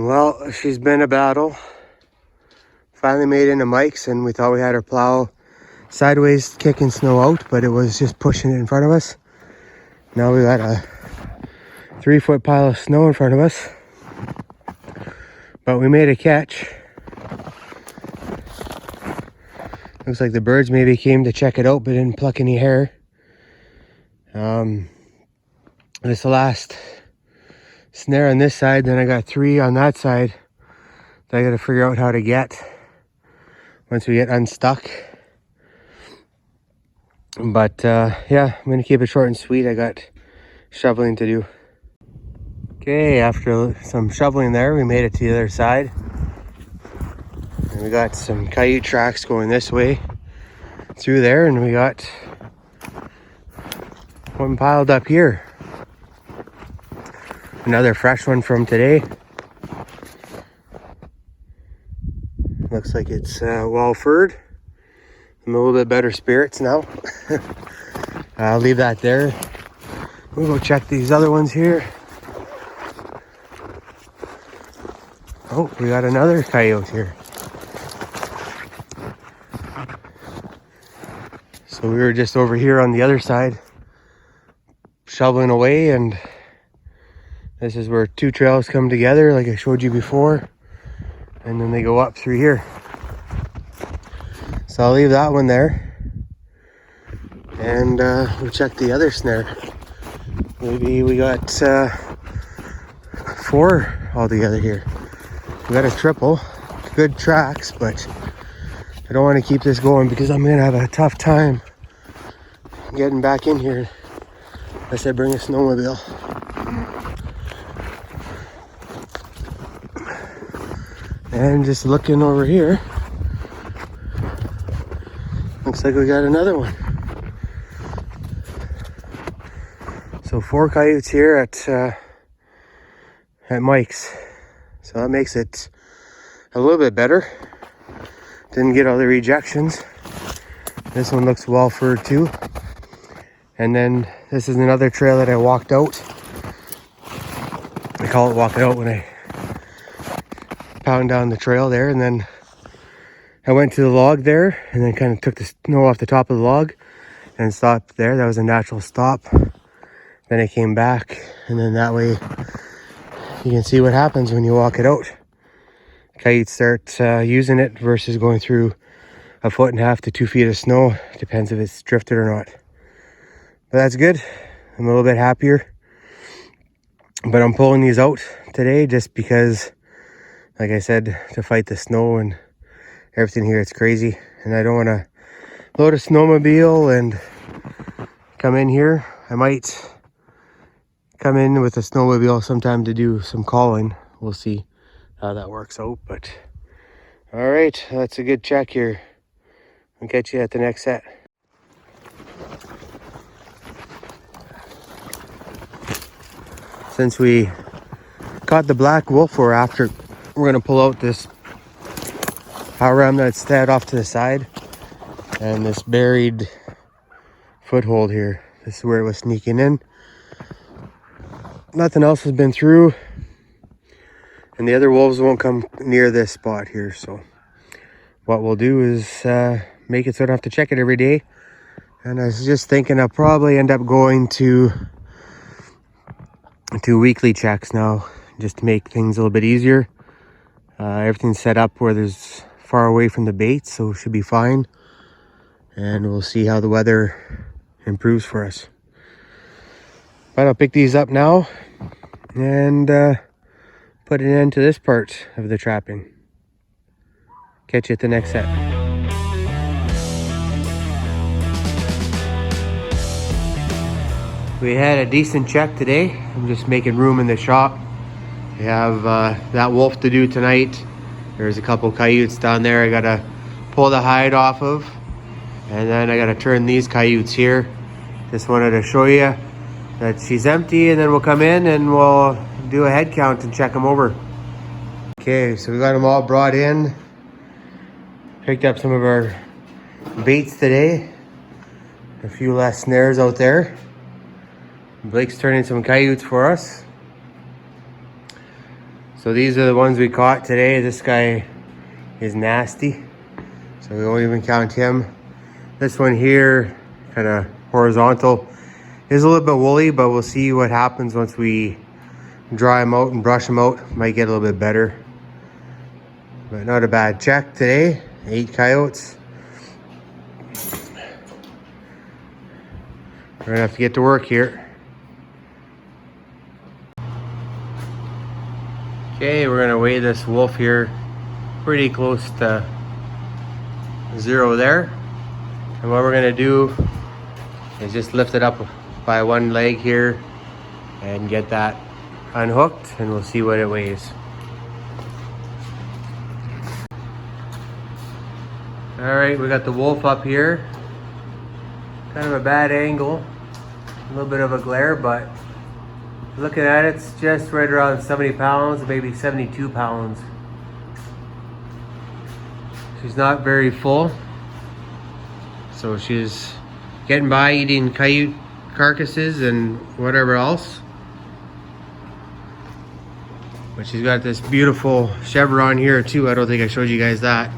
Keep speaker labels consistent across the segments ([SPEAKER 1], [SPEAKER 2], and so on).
[SPEAKER 1] Well, she's been a battle. Finally made into Mike's, and we thought we had her plow sideways kicking snow out, but it was just pushing it in front of us. Now we got a 3-foot pile of snow in front of us, but we made a catch. Looks like the birds maybe came to check it out but didn't pluck any hair. This is the last snare on this side, then I got 3 on that side that I got to figure out how to get once we get unstuck. But yeah, I'm gonna keep it short and sweet. I got shoveling to do. Okay, after some shoveling there, we made it to the other side. And we got some coyote tracks going this way through there, and we got one piled up here. Another fresh one from today. Looks like it's well furred. I'm a little bit better spirits now. I'll leave that there. We'll go check these other ones here. Oh, we got another coyote here. So we were just over here on the other side shoveling away, and this is where 2 trails come together like I showed you before, and then they go up through here. So I'll leave that one there, and we'll check the other snare. Maybe we got 4 altogether here. We got a triple, good tracks, but I don't want to keep this going because I'm gonna have a tough time getting back in here unless I bring a snowmobile. And just looking over here, looks like we got another one. So 4 coyotes here at Mike's. So that makes it a little bit better. Didn't get all the rejections. This one looks well furred too. And then this is another trail that I walked out. I call it walking out when I pound down the trail there, and then I went to the log there and then kind of took the snow off the top of the log and stopped there. That was a natural stop. Then I came back, and then that way you can see what happens when you walk it out. Coyotes start using it versus going through 1.5 to 2 feet of snow. Depends if it's drifted or not. But that's good. I'm a little bit happier. But I'm pulling these out today just because, like I said, to fight the snow and everything here, it's crazy. And I don't want to load a snowmobile and come in here. I might come in with a snowmobile sometime to do some calling. We'll see how that works out. But all right, that's a good check here. I'll catch you at the next set. Since we caught the black wolf, we're gonna pull out this power ram that's stayed off to the side and this buried foothold here. This is where it was sneaking in. Nothing else has been through, and the other wolves won't come near this spot here. So what we'll do is make it so I don't have to check it every day. And I was just thinking I'll probably end up going to weekly checks now, just to make things a little bit easier. Everything's set up where there's far away from the bait, so it should be fine. And we'll see how the weather improves for us. But I'll pick these up now and put an end to this part of the trapping. Catch you at the next set. We had a decent check today. I'm just making room in the shop. We have that wolf to do tonight. There's a couple coyotes down there I gotta pull the hide off of. And then I gotta turn these coyotes here. Just wanted to show you that she's empty, and then we'll come in and we'll do a head count and check them over. Okay, so we got them all brought in. Picked up some of our baits today. A few less snares out there. Blake's turning some coyotes for us. So these are the ones we caught today. This guy is nasty, so we won't even count him. This one here, kind of horizontal, is a little bit woolly, but we'll see what happens once we dry them out and brush them out. Might get a little bit better, but not a bad check today. 8 coyotes. We're gonna have to get to work here. Okay, we're gonna weigh this wolf here pretty close to 0 there. And what we're gonna do is just lift it up by one leg here and get that unhooked, and we'll see what it weighs. All right, we got the wolf up here. Kind of a bad angle, a little bit of a glare, but looking at it, it's just right around 70 pounds, maybe 72 pounds. She's not very full, so she's getting by eating coyote carcasses and whatever else. But she's got this beautiful chevron here too. I don't think I showed you guys that.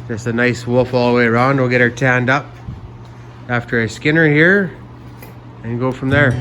[SPEAKER 1] Just a nice wolf all the way around. We'll get her tanned up after I skin her here and go from there.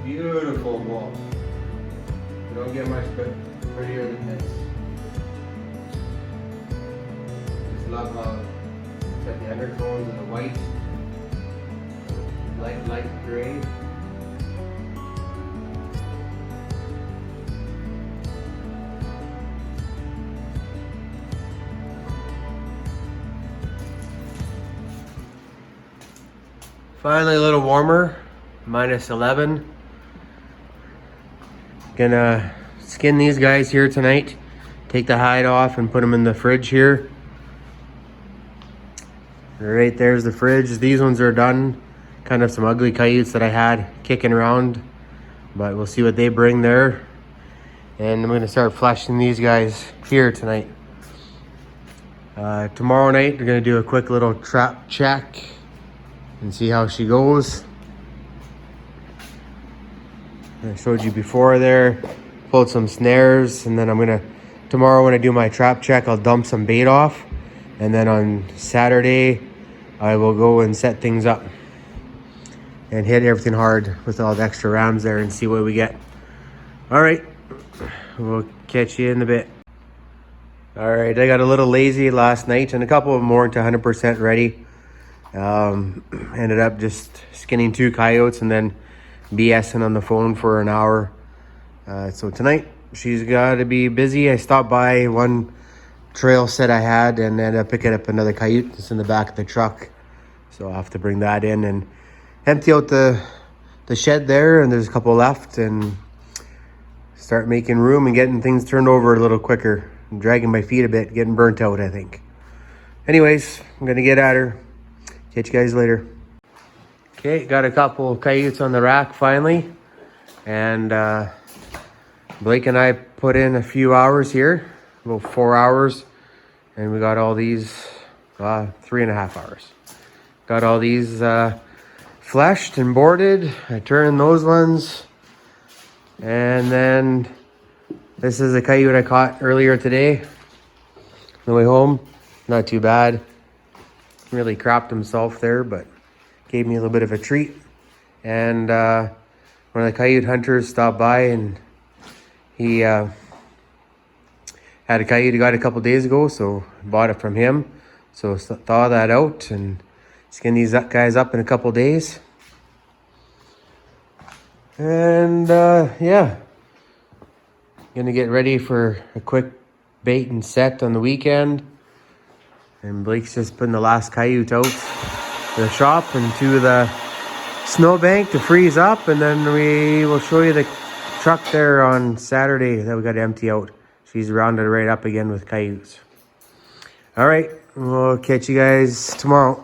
[SPEAKER 1] Beautiful wolf. You don't get much prettier than this. Just love how it's got the undertones of the white, light gray. Finally a little warmer, -11. Gonna skin these guys here tonight, take the hide off and put them in the fridge here. Right there's the fridge. These ones are done. Kind of some ugly coyotes that I had kicking around, but we'll see what they bring there. And I'm gonna start fleshing these guys here tonight. Tomorrow night we're gonna do a quick little trap check and see how she goes. I showed you before there, pulled some snares, and then tomorrow when I do my trap check, I'll dump some bait off. And then on Saturday, I will go and set things up and hit everything hard with all the extra rams there and see what we get. All right, we'll catch you in a bit. All right, I got a little lazy last night and a couple of them weren't 100% ready. Ended up just skinning 2 coyotes and then BSing on the phone for an hour. So tonight she's got to be busy. I stopped by one trail set I had and ended up picking up another coyote that's in the back of the truck. So I'll have to bring that in and empty out the shed there, and there's a couple left, and start making room and getting things turned over a little quicker. I'm dragging my feet a bit, getting burnt out, I think. Anyways, I'm gonna get at her. Catch you guys later. Okay, got a couple coyotes on the rack finally, and Blake and I put in a few hours here, about 4 hours, and we got all these 3.5 hours. Got all these fleshed and boarded. I turned those ones. And then this is a coyote I caught earlier today. On the way home, not too bad. Really crapped himself there, but gave me a little bit of a treat. And one of the coyote hunters stopped by, and he had a coyote he got a couple days ago, so I bought it from him. So thaw that out and skin these guys up in a couple days. And yeah, gonna get ready for a quick bait and set on the weekend. And Blake's just putting the last coyote out to the shop and to the snowbank to freeze up, and then we will show you the truck there on Saturday that we got to empty out. She's rounded right up again with coyotes. All right, we'll catch you guys tomorrow.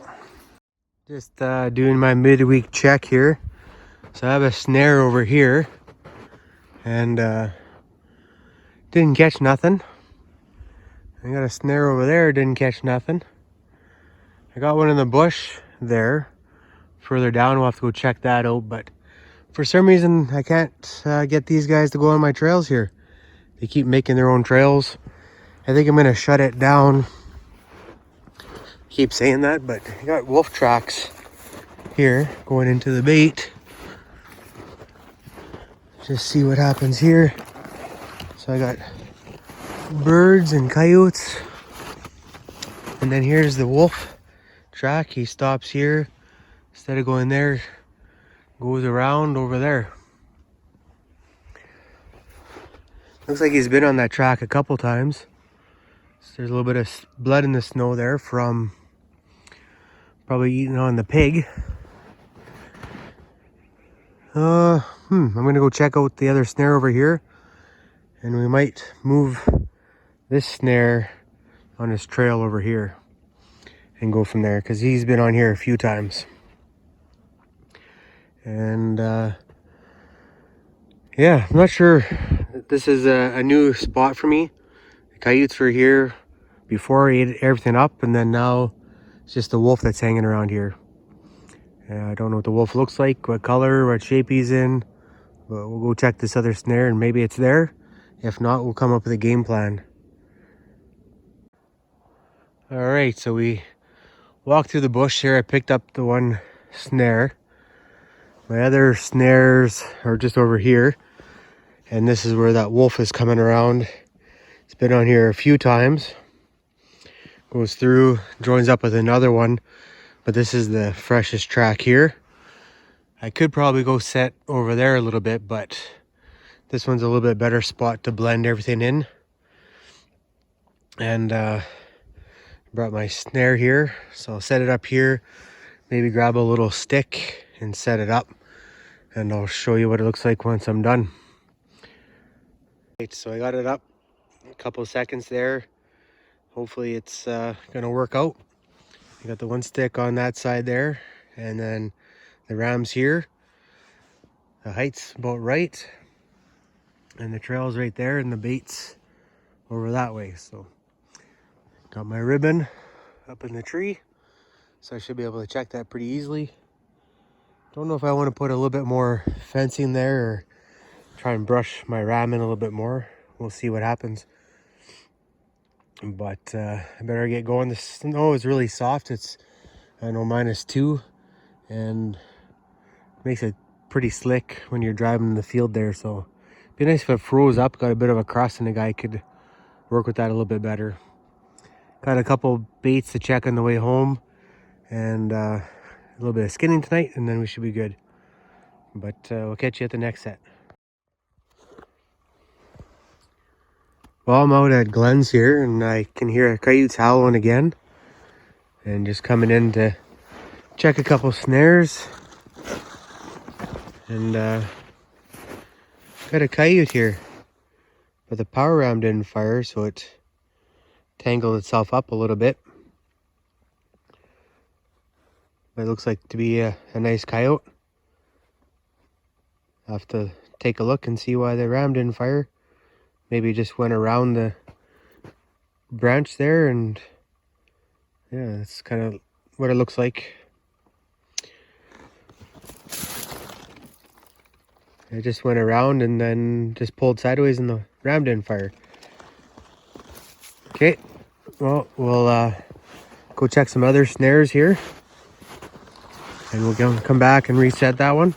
[SPEAKER 1] Just doing my midweek check here. So I have a snare over here, and didn't catch nothing. I got a snare over there, didn't catch nothing. I got one in the bush there. Further down, we'll have to go check that out, but for some reason I can't get these guys to go on my trails here. They keep making their own trails. I think I'm gonna shut it down. Keep saying that, but I got wolf tracks here going into the bait. Just see what happens here. So I got birds and coyotes, and then here's the wolf track. He stops here. Instead of going there, goes around over there. Looks like he's been on that track a couple times. So there's a little bit of blood in the snow there from probably eating on the pig. I'm gonna go check out the other snare over here, and we might move this snare on his trail over here and go from there, because he's been on here a few times. And yeah, I'm not sure. This is a new spot for me. The coyotes were here before. I ate everything up, and then now it's just the wolf that's hanging around here. I don't know what the wolf looks like, what color, what shape he's in, but we'll go check this other snare and maybe it's there. If not, we'll come up with a game plan. All right, so we walked through the bush here. I picked up the one snare. My other snares are just over here, and this is where that wolf is coming around. It's been on here a few times. Goes through, joins up with another one, but this is the freshest track here. I could probably go set over there a little bit, but this one's a little bit better spot to blend everything in. And brought my snare here, so I'll set it up here, maybe grab a little stick and set it up, and I'll show you what it looks like once I'm done. Right, so I got it up a couple of seconds there. Hopefully it's gonna work out. I got the one stick on that side there, and then the ram's here. The height's about right, and the trail's right there, and the bait's over that way. So got my ribbon up in the tree, so I should be able to check that pretty easily. Don't know if I want to put a little bit more fencing there or try and brush my ram in a little bit more. We'll see what happens. But I better get going. The snow is really soft. It's, I know, -2, and makes it pretty slick when you're driving in the field there. So it'd be nice if it froze up, got a bit of a crust, and the guy could work with that a little bit better. Got a couple baits to check on the way home, and a little bit of skinning tonight, and then we should be good. But we'll catch you at the next set. Well, I'm out at Glenn's here, and I can hear coyotes howling again. And just coming in to check a couple snares. And got a coyote here, but the power ram didn't fire, so it tangled itself up a little bit. But it looks like to be a nice coyote. I'll have to take a look and see why the ram didn't fire. Maybe it just went around the branch there and Yeah, that's kind of what it looks like. It just went around and then just pulled sideways and the ram didn't fire. Okay, well, we'll go check some other snares here. And we'll come back and reset that one.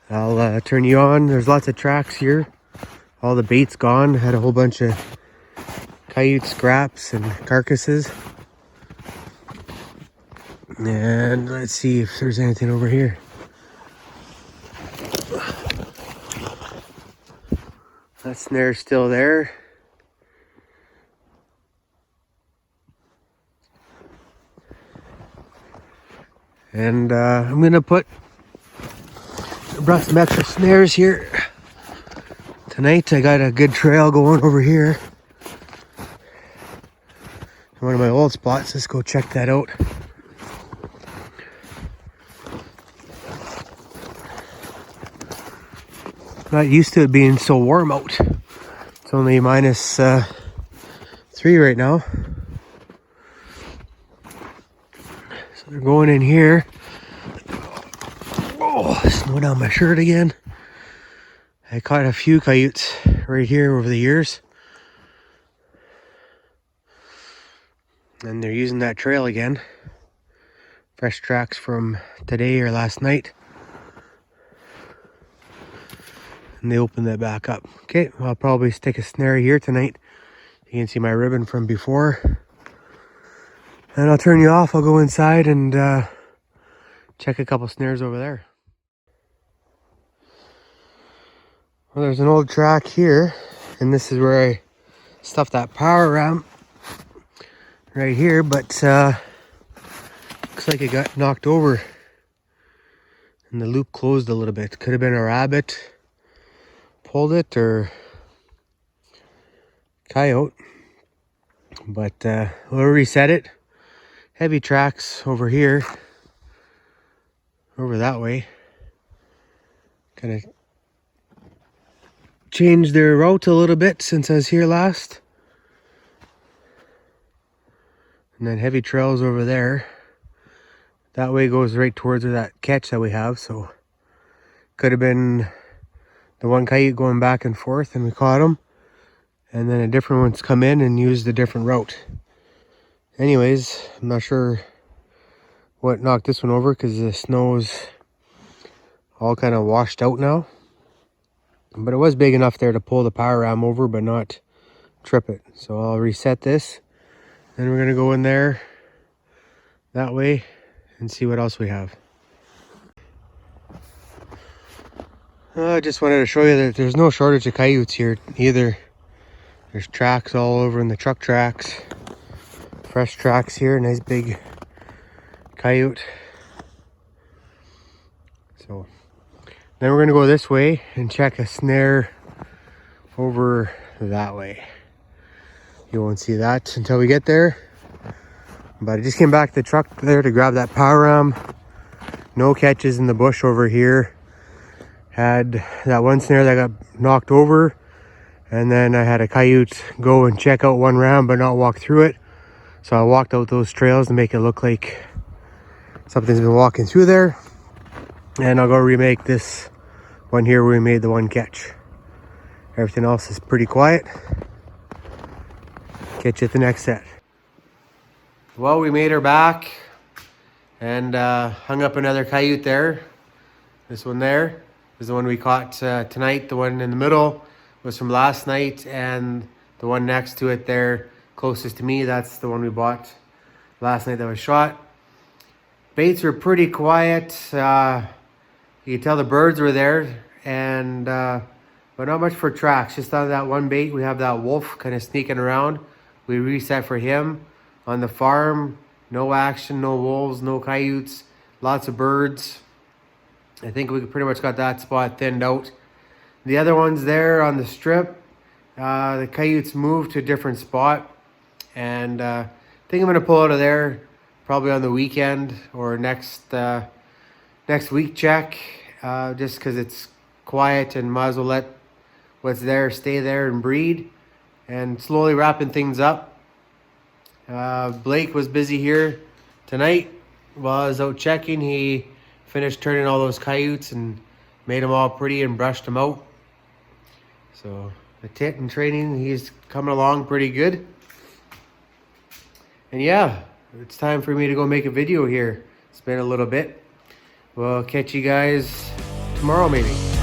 [SPEAKER 1] I'll turn you on. There's lots of tracks here. All the bait's gone. Had a whole bunch of coyote scraps and carcasses. And let's see if there's anything over here. That snare's still there. And I'm gonna brought some extra snares here. Tonight I got a good trail going over here. One of my old spots. Let's go check that out. Not used to it being so warm out. It's only minus 3 right now. So they're going in here. Oh, snow down my shirt again. I caught a few coyotes right here over the years. And they're using that trail again. Fresh tracks from today or last night. And they opened that back up. Okay, I'll probably stick a snare here tonight. You can see my ribbon from before. And I'll turn you off. I'll go inside and check a couple snares over there. Well, there's an old track here. And this is where I stuffed that power ram. Right here, but looks like it got knocked over. And the loop closed a little bit. Could have been a rabbit. Pulled it or coyote, but we'll reset it. Heavy tracks over here, over that way. Kind of changed their route a little bit since I was here last. And then heavy trails over there. That way goes right towards that catch that we have, so could have been the one coyote going back and forth and we caught him. And then a different one's come in and used a different route. Anyways, I'm not sure what knocked this one over because the snow's all kind of washed out now. But it was big enough there to pull the power ram over but not trip it. So I'll reset this. Then we're going to go in there that way and see what else we have. I just wanted to show you that there's no shortage of coyotes here either. There's tracks all over in the truck tracks. Fresh tracks here, nice big coyote. So then we're gonna go this way and check a snare over that way. You won't see that until we get there. But I just came back to the truck there to grab that power ram. No catches in the bush over here. Had that one snare that got knocked over, and then I had a coyote go and check out one ram but not walk through it. So I walked out those trails to make it look like something's been walking through there. And I'll go remake this one here where we made the one catch. Everything else is pretty quiet. Catch you at the next set. Well, we made her back and hung up another coyote there. This one there is the one we caught tonight. The one in the middle was from last night, and the one next to it there, closest to me, that's the one we bought last night that was shot. Baits were pretty quiet. You could tell the birds were there, and but not much for tracks. Just on that one bait, we have that wolf kind of sneaking around. We reset for him. On the farm, no action, no wolves, no coyotes, lots of birds. I think we pretty much got that spot thinned out. The other ones there on the strip, the coyotes moved to a different spot. And I think I'm going to pull out of there probably on the weekend or next week check. Just because it's quiet and might as well let what's there stay there and breed. And slowly wrapping things up. Blake was busy here tonight while I was out checking. He finished turning all those coyotes and made them all pretty and brushed them out. So the tit and training, he's coming along pretty good. And yeah, it's time for me to go make a video here. It's been a little bit. We'll catch you guys tomorrow maybe.